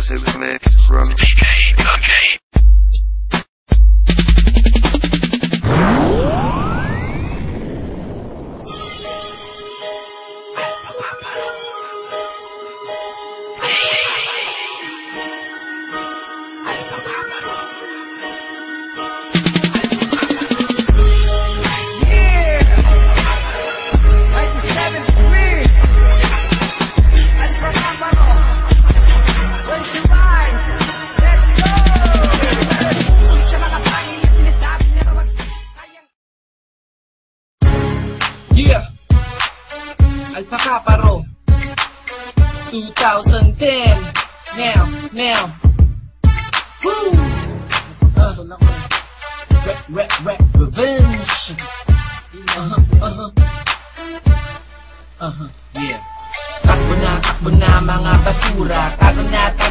exclusive mix from DK Cupcake. Yeah, Alpaca Paro 2010. Now Woo! Revenge. Yeah. Takbo na mga basura. Tago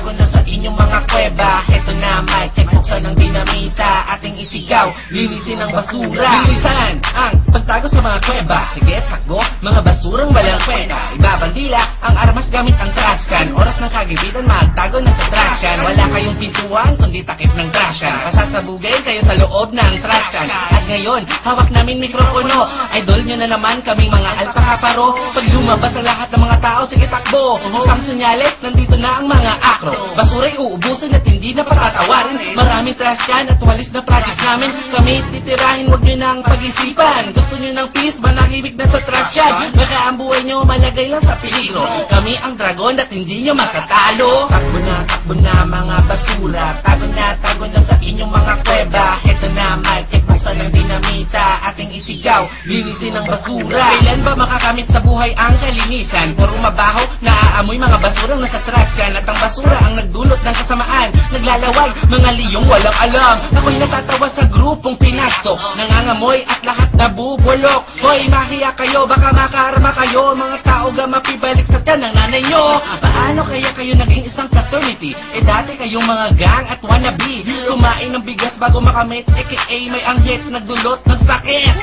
na sa inyong mga kuweba. Heto na mic check, buksan ng dinamita. Ating isigaw, linisin ang basura. Linisan ang pagtago sa mga kuweba. Sige, takbo, mga basurang walang kwenta. Ibabandila ang armas gamit ang trash can. Oras ng kagibitan, magtago na sa trash can. Wala kayong pintuan, kundi takip ng trash can. Pasasabugin kayo sa loob ng trash can. At ngayon, hawak namin mikropono. Idol nyo na naman kaming mga Alpaca Paro. Pag lumabas ang lahat ng mga tao, sige takbo. Isang senyales, nandito na ang mga akro. Basura'y uubusin at hindi na patatawarin. Maraming trash can at walis na project namin. Kami titirahin, wag nyo nang pag-isipan. Gusto nyo ng peace, manahimik na sa trash can. Baka ang buhay nyo malagay lang sa peligro. Kami ang dragon at hindi nyo makatalo. Takbo na mga basura. Tago na sa inyong mga kuweba. Heto na mic check, buksan ng dinamita. Ating isigaw, linisin ang basura. Kailan ba makakamit sa buhay ang kalinisan? Puro mabaho, naaamoy mga basurang nasa trash can. At ang basura ang nagdulot ng kasamaan. Naglalaway, mga liyong walang alam. Ako'y natatawa sa grupong pinasok. Nangangamoy at lahat nabubulok. Hoy, mahiya kayo, baka makarma kayo. Mga tao gamapibalik sa tiyan ng nanay nyo. Paano kaya kayo naging isang fraternity? Eh dati kayong mga gang at wannabe. Kumain ng bigas bago makamit, aka may anghit nagdulot ng sakit.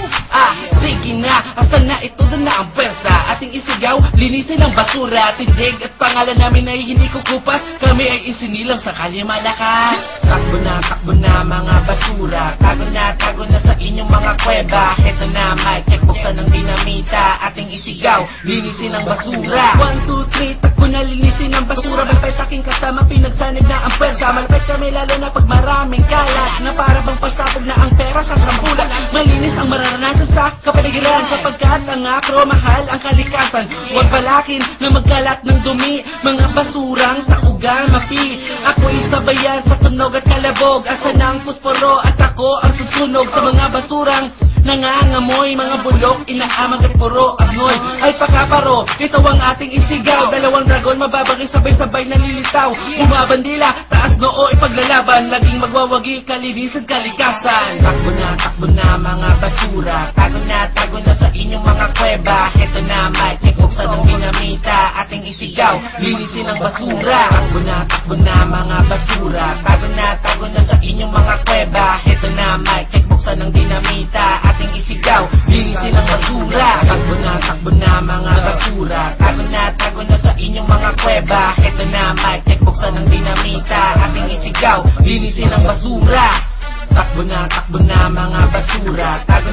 Sige na, asan na ito, doon na ang pwersa. Ating isigaw, linisin ang basura. Tindig at pangalan namin ay hindi kukupas. Kami ay isinilang sa kalye malakas. Takbo na mga basura. Tago na sa inyong mga kuweba. Heto na mic check, buksan ng dinamita. Ating isigaw, linisin ang basura. 1, 2, 3, takbo na linisin ang basura. Malapit aking kasama, pinagsanib na ang pwersa. Malapit kami lalo na pag maraming kalat. Na para bang pasabog na ang pera sa sampulan. Malinis ang mararanasan sa kapaligiran. Sapagkat ang akro, mahal ang kalikasan. Huwag balakin na magkalat ng dumi. Mga basurang taugang mapi. Ako'y sabayan sa tunog at kalabog. Asan ang pusporo at ako ang susunog sa mga basurang nangangamoy. Mga bulok, inaamag at puro agnoy. Alpaca Paro, ito ang ating isigaw. Dalawang dragon, mababagay sabay-sabay nalilitaw. Bumabandila, taas noo ipaglalaban. Laging magwawagi, kalinisan, kalikasan. Takbo na mga basura. Tago na sa inyong mga kuweba. Heto na mic check, buksan ng dinamita. Ating isigaw, linisin ang basura. Takbo na mga basura. Tago na sa inyong mga kuweba. Heto na mic check, buksan ng dinamita. Ating isigaw, linisin ang basura. Takbo na mga basura. Tago na sa inyong mga kuweba. Heto na mic check, buksan ng dinamita. Ating isigaw, linisin ang basura. Takbo na mga basura. Tago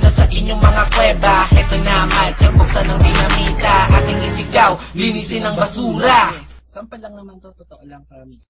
na sa inyong mga kuweba. Heto na mic check, buksan ng dinamita. Ating isigaw, linisin ang basura. Sampal lang naman to, totoo lang, promise.